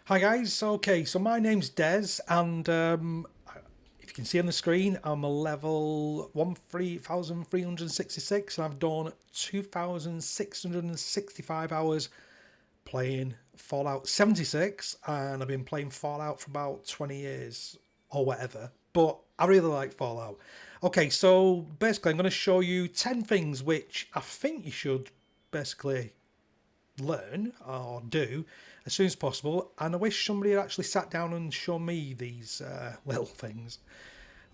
Hi guys, okay, so my name's Des, and if you can see on the screen, I'm a level 1366, and I've done 2,665 hours playing Fallout 76, and I've been playing Fallout for about 20 years or whatever, but I really like Fallout. Okay, so basically, I'm going to show you 10 things which I think you should basically learn or do as soon as possible. And I wish somebody had actually sat down and shown me these little things.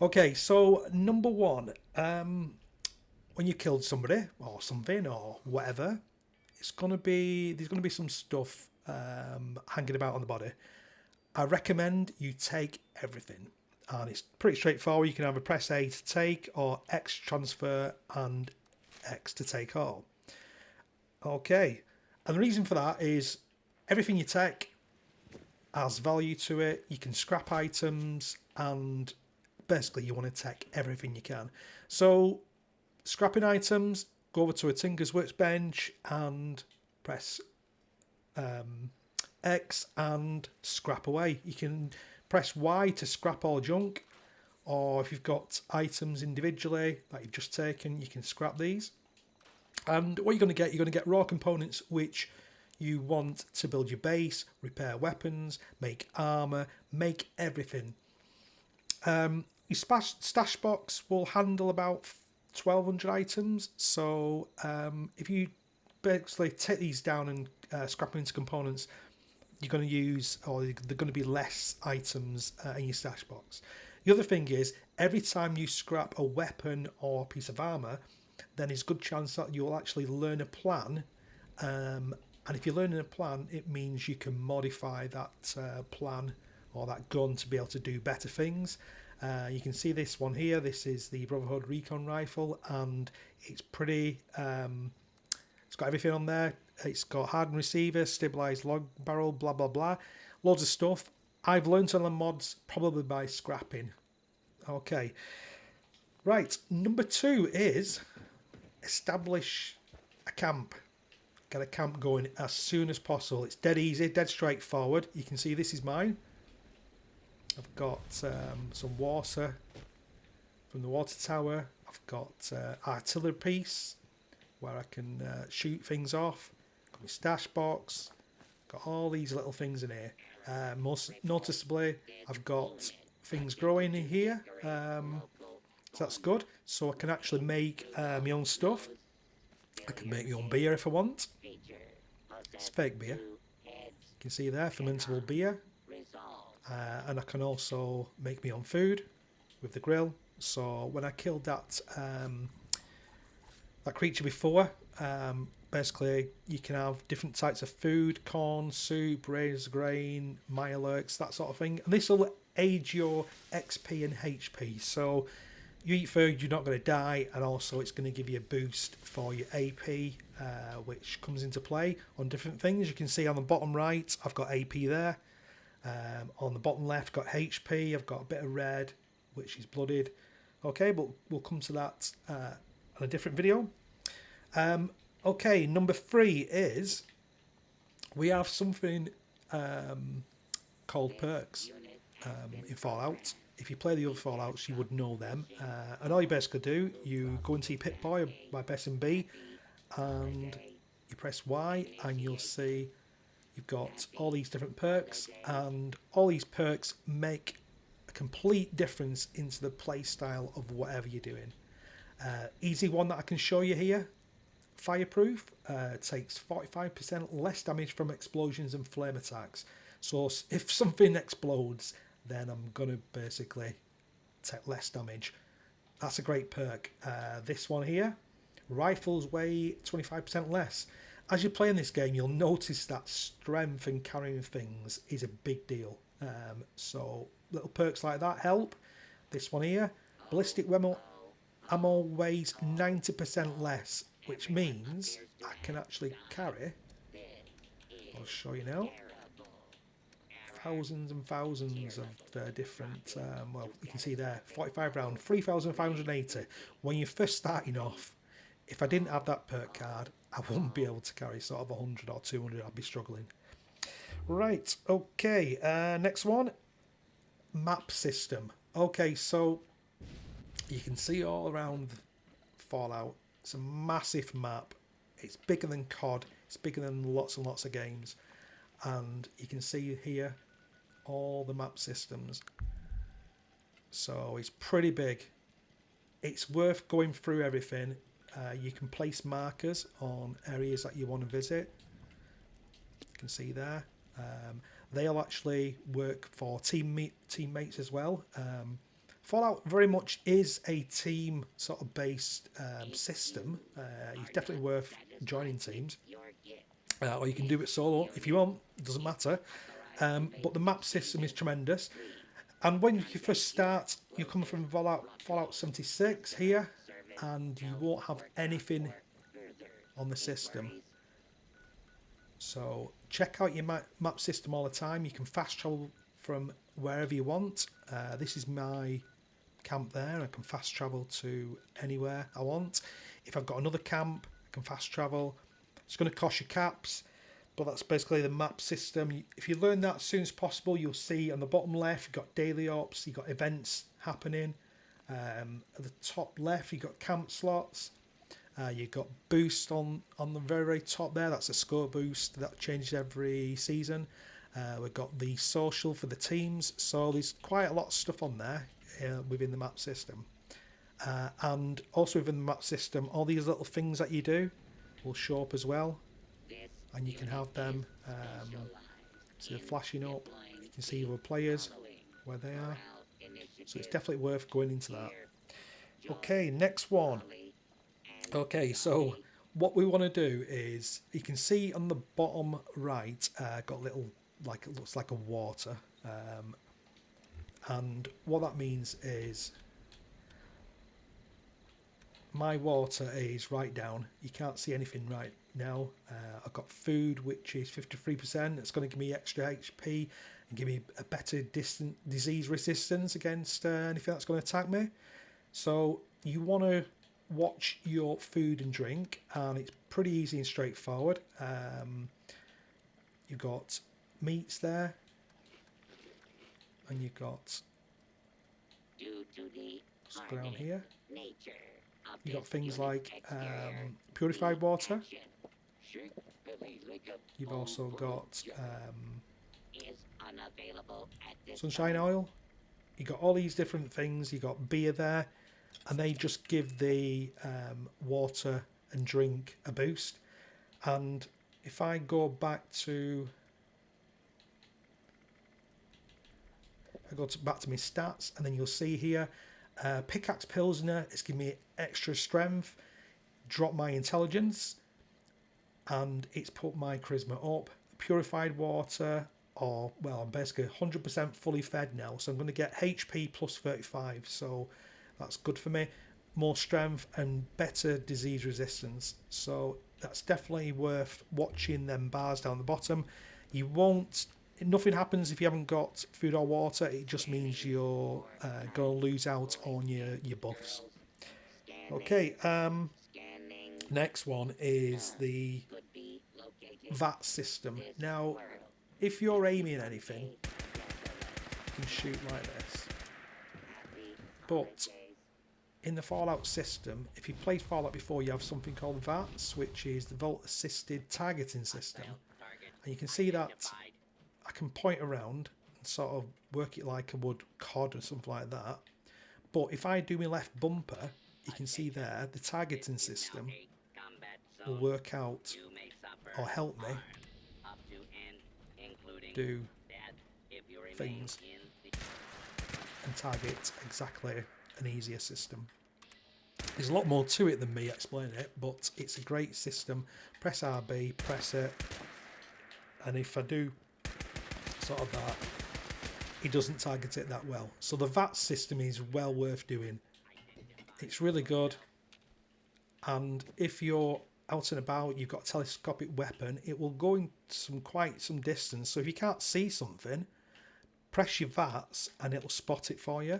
Okay, so number one, when you killed somebody or something or whatever, it's gonna be there's gonna be some stuff hanging about on the body. I recommend you take everything, and it's pretty straightforward. You can either press A to take or X transfer and X to take all. Okay, and the reason for that is everything you take has value to it. You can scrap items, and basically you want to take everything you can. So scrapping items, go over to a Tinker's Workbench and press X and scrap away. You can press Y to scrap all junk, or if you've got items individually that you've just taken, you can scrap these. And what you're going to get raw components which you want to build your base, repair weapons, make armor, make everything. Your stash box will handle about 1,200 items. So if you basically take these down and scrap them into components, you're going to use, or they're going to be less items in your stash box. The other thing is, every time you scrap a weapon or a piece of armor, then there's a good chance that you'll actually learn a plan. And if you're learning a plan, it means you can modify that plan or that gun to be able to do better things. You can see this one here. This is the Brotherhood Recon Rifle, and it's pretty. It's got everything on there. It's got hardened receiver, stabilized log barrel, blah blah blah, loads of stuff. I've learned on the mods probably by scrapping. Okay, right. Number two is establish a camp. Get a camp going as soon as possible. It's dead easy, dead straightforward. You can see this is mine. I've got some water from the water tower. I've got artillery piece where I can shoot things off. Got my stash box. Got all these little things in here. Most noticeably, I've got things growing in here. So that's good. So I can actually make my own stuff. I can make my own beer if I want. It's fake beer. You can see there, fermentable beer. And I can also make my own food with the grill. So when I killed that that creature before, basically you can have different types of food: corn, soup, raised grain, Mirelurks, that sort of thing. And this will age your XP and HP. So you eat food, you're not going to die, and also it's going to give you a boost for your AP, which comes into play on different things. You can see on the bottom right, I've got AP there. On the bottom left, got HP. I've got a bit of red, which is blooded. Okay, but we'll come to that on a different video. Okay, number three is we have something called perks in Fallout. If you play the other Fallouts, you would know them. And all you basically do, you go into your Pip-Boy by pressing B, and you press Y, and you'll see you've got all these different perks, and all these perks make a complete difference into the play style of whatever you're doing. Easy one that I can show you here. Fireproof takes 45% less damage from explosions and flame attacks. So if something explodes, then I'm going to basically take less damage. That's a great perk. This one here, rifles weigh 25% less. As you're playing this game, you'll notice that strength and carrying things is a big deal. So little perks like that help. This one here, ballistic ammo weighs 90% less, which means I can actually carry, I'll show you now, thousands and thousands of different, well, you can see there, 45 round, 3,580. When you're first starting off, if I didn't have that perk card, I wouldn't be able to carry sort of 100 or 200, I'd be struggling. Right, okay, next one, map system. Okay, so you can see all around Fallout, it's a massive map. It's bigger than COD, it's bigger than lots and lots of games. And you can see here all the map systems. So it's pretty big. It's worth going through everything. You can place markers on areas that you want to visit. You can see there. They'll actually work for teammates as well. Fallout very much is a team sort of based system. It's definitely worth joining teams. Or you can do it solo if you want, it doesn't matter. But the map system is tremendous. And when you first start, you come from Fallout 76 here, and you won't have anything on the system. So check out your map system all the time. You can fast travel from wherever you want. This is my camp there. I can fast travel to anywhere I want. If I've got another camp, I can fast travel. It's going to cost you caps, but that's basically the map system. If you learn that as soon as possible, you'll see on the bottom left you've got daily ops, you've got events happening. At the top left you've got camp slots. You've got boost on the very, very top there. That's a score boost that changes every season. We've got the social for the teams. So there's quite a lot of stuff on there within the map system. And also within the map system, all these little things that you do will show up as well. And you can have them so they're flashing up. You can see your players, where they are. So it's definitely worth going into that. Okay, next one. Okay, so what we want to do is, you can see on the bottom right, got a little, like, it looks like a water. And what that means is, my water is right down. You can't see anything right now. I've got food, which is 53%. It's going to give me extra HP and give me a better disease resistance against anything that's going to attack me. So you want to watch your food and drink, and it's pretty easy and straightforward. You've got meats there, and you've got, let's go down here. You've got things like purified water. You've also got sunshine oil. You've got all these different things. You've got beer there, and they just give the water and drink a boost. And if I go back to, back to my stats, and then you'll see here, pickaxe pilsner, it's giving me extra strength, drop my intelligence, and it's put my charisma up. Purified water, or, well, I'm basically 100% fully fed now, so I'm going to get HP plus 35, so that's good for me. More strength and better disease resistance, so that's definitely worth watching them bars down the bottom. You won't, nothing happens if you haven't got food or water. It just means you're going to lose out on your buffs. Okay, next one is the VAT system. Now, if you're aiming anything, you can shoot like this. But in the Fallout system, if you played Fallout before, you have something called VATS, which is the Vault Assisted Targeting System. And you can see that I can point around and sort of work it like I would COD or something like that. But if I do my left bumper, you can see there, the targeting system will work out or help me do things and target exactly an easier system. There's a lot more to it than me explaining it, but it's a great system. Press RB, press it, and if I do sort of that, it doesn't target it that well. So the VAT system is well worth doing. It's really good, and if you're out and about, you've got a telescopic weapon, it will go in quite some distance. So if you can't see something, press your VATS and it'll spot it for you.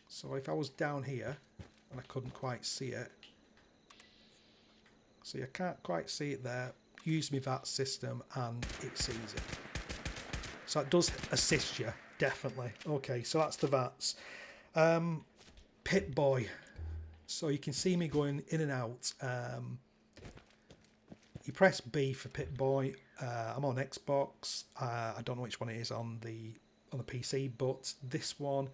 So if I was down here and I couldn't quite see it, see, I can't quite see it there. used my VAT system and it's easy. So it does assist you, definitely. Okay, so that's the VATs. Pip-Boy. So you can see me going in and out. You press B for Pip-Boy. I'm on Xbox. I don't know which one it is on the PC, but this one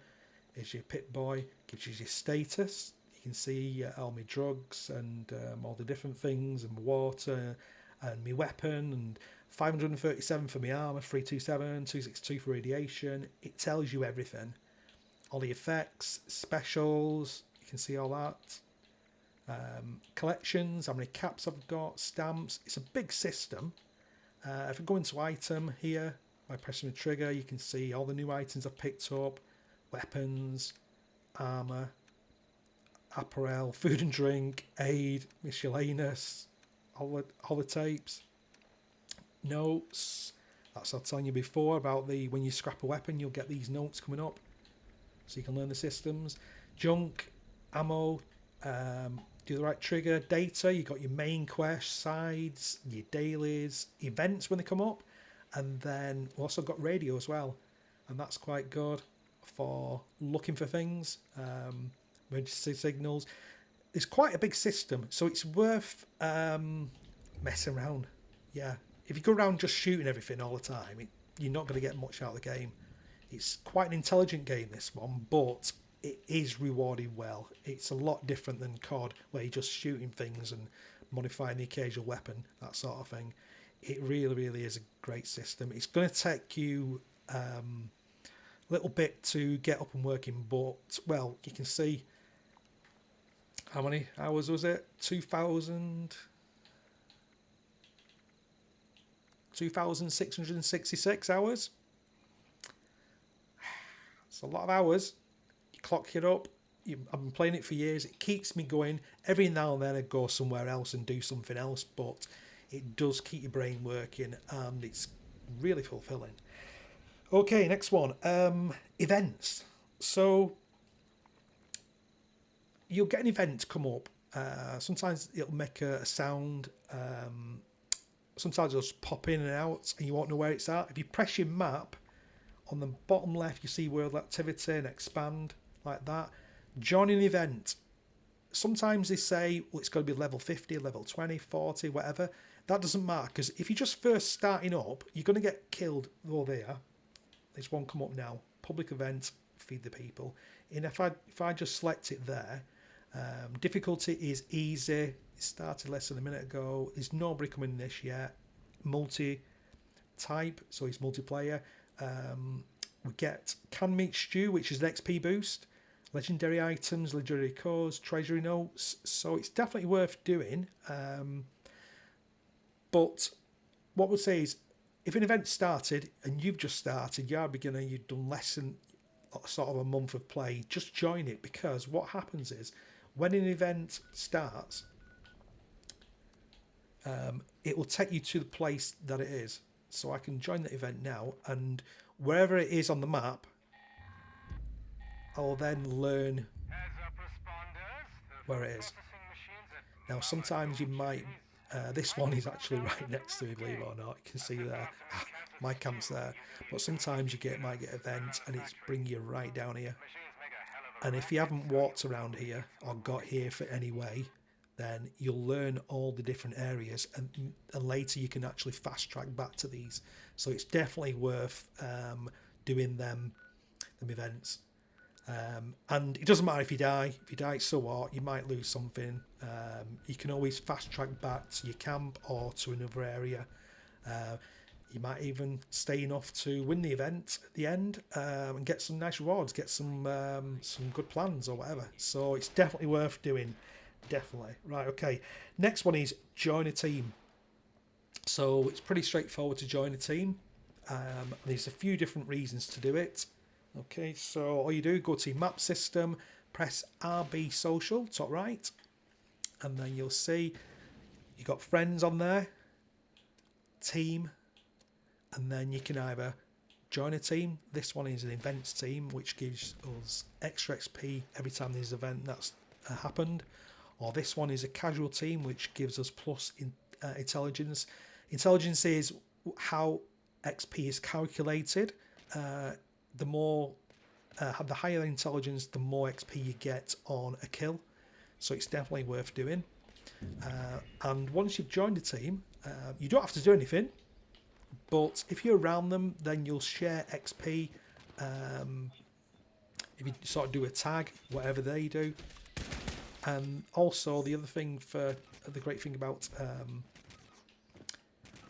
is your Pip-Boy. Gives you your status. You can see all my drugs and all the different things, and my water and my weapon, and 537 for my armor, 327, 262 for radiation. It tells you everything. All the effects, specials, you can see all that. Collections, how many caps I've got, stamps. It's a big system. If I go into item here by pressing the trigger, you can see all the new items I've picked up, weapons, armor, apparel, food and drink, aid, miscellaneous, holotapes, notes. That's what I was telling you before about when you scrap a weapon, you'll get these notes coming up so you can learn the systems. Junk, ammo, do the right trigger, data. You got your main quest, sides, your dailies, events when they come up, and then we've also got radio as well, and that's quite good for looking for things, emergency signals. It's quite a big system, so it's worth messing around. Yeah, if you go around just shooting everything all the time, you're not going to get much out of the game. It's quite an intelligent game, this one, but it is rewarded well. It's a lot different than COD, where you're just shooting things and modifying the occasional weapon, that sort of thing. It really, really is a great system. It's going to take you a little bit to get up and working, but, well, you can see how many hours was it? 2,666 hours. It's a lot of hours. You clock it up. I've been playing it for years. It keeps me going. Every now and then I go somewhere else and do something else, but it does keep your brain working, and it's really fulfilling. Okay, next one. Events. So you'll get an event come up. Sometimes it'll make a sound. Sometimes it'll just pop in and out, and you won't know where it's at. If you press your map, on the bottom left, you see world activity and expand, like that. Join an event. Sometimes they say, well, it's got to be level 50, level 20, 40, whatever. That doesn't matter, because if you're just first starting up, you're going to get killed. Oh, there. There's one come up now. Public event, feed the people. And if I just select it there, difficulty is easy. It started less than a minute ago. There's nobody coming in this yet. Multi-type, so it's multiplayer. We get canned meat stew, which is an XP boost, legendary items, legendary cores, treasury notes. So it's definitely worth doing. But what we'll say is, if an event started and you've just started, you're a beginner, you've done less than sort of a month of play, just join it, because what happens is when an event starts, it will take you to the place that it is. So I can join the event now, and wherever it is on the map, I'll then learn where it is. Now sometimes you might, this one is actually right next to me, believe it or not. You can see there, my camp's there. But sometimes you might get events and it's bring you right down here. And if you haven't walked around here or got here for any way, then you'll learn all the different areas, and later you can actually fast track back to these. So it's definitely worth doing them events. And it doesn't matter if you die. If you die, so what? You might lose something. You can always fast track back to your camp or to another area. You might even stay enough to win the event at the end, and get some nice rewards, get some good plans or whatever. So it's definitely worth doing. Definitely. Right, okay. Next one is join a team. So it's pretty straightforward to join a team. There's a few different reasons to do it. Okay, so all you do, go to your map system, press RB social, top right, and then you'll see you've got friends on there, team, and then you can either join a team. This one is an events team, which gives us extra XP every time there's an event that's happened. Or this one is a casual team, which gives us plus intelligence. Intelligence is how XP is calculated. The more, the higher the intelligence, the more XP you get on a kill. So it's definitely worth doing. And once you've joined a team, you don't have to do anything. But if you're around them, then you'll share XP. If you sort of do a tag, whatever they do. And also the other thing, for the great thing about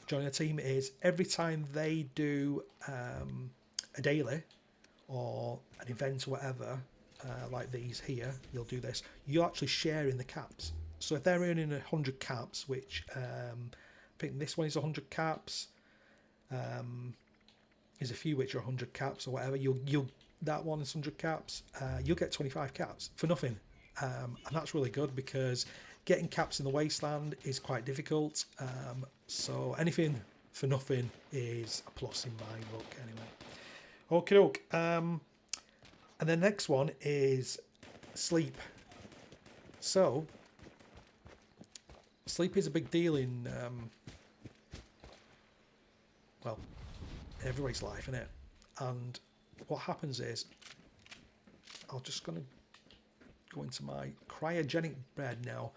joining a team is every time they do a daily or an event or whatever, like these here, you'll do this, you're actually sharing the caps. So if they're earning 100 caps, which I think this one is 100 caps, there's a few which are 100 caps or whatever, you'll that one is 100 caps, you'll get 25 caps for nothing. And that's really good, because getting caps in the Wasteland is quite difficult. So anything for nothing is a plus in my book anyway. Okay, doke. And the next one is sleep. So sleep is a big deal in well, everybody's life, isn't it? And what happens is, I'm just going to go into my cryogenic bed now.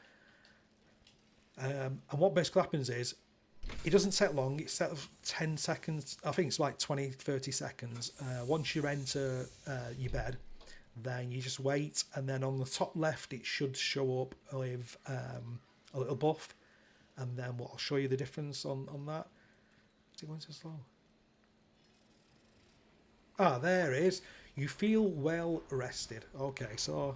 And what basically happens is, it doesn't take long, it's set of 10 seconds, I think it's like 20-30 seconds. Once you enter your bed, then you just wait, and then on the top left it should show up with a little buff, and then I'll show you the difference on that. Is it going so slow? Ah, there it is. You feel well rested. Okay, so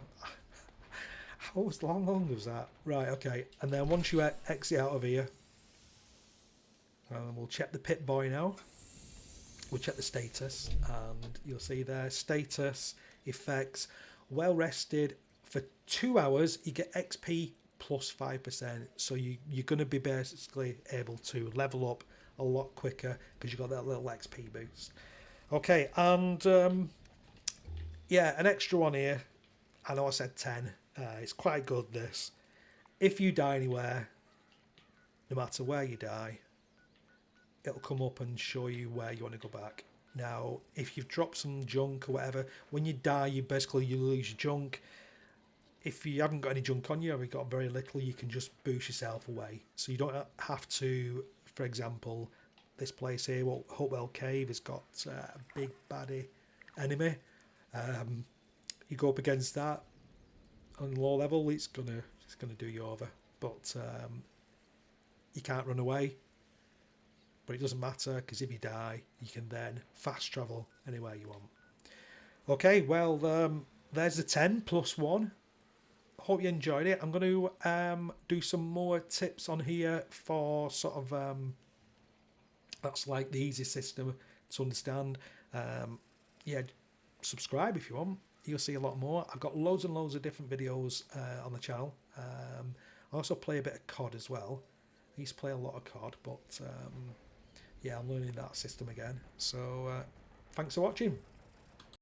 how long was that? Right, okay. And then once you exit out of here, we'll check the Pip Boy now. We'll check the status, and you'll see there, status, effects, well rested. For 2 hours, you get XP plus 5%. So you're going to be basically able to level up a lot quicker, because you've got that little XP boost. Okay, and yeah, an extra one here. I know I said 10. It's quite good, this. If you die anywhere, no matter where you die, it'll come up and show you where you want to go back. Now, if you've dropped some junk or whatever, when you die, you lose your junk. If you haven't got any junk on you, or you've got very little, you can just boost yourself away. So you don't have to, for example, this place here, Hopewell Cave, has got a big baddie enemy. You go up against that on low level, it's gonna do you over. But you can't run away. But it doesn't matter, because if you die, you can then fast travel anywhere you want. Okay, well, there's the 10 plus 1. Hope you enjoyed it. I'm going to do some more tips on here for sort of that's like the easy system to understand. Yeah, subscribe if you want. You'll see a lot more. I've got loads and loads of different videos on the channel. I also play a bit of COD as well. I used to play a lot of COD, but yeah, I'm learning that system again. So thanks for watching.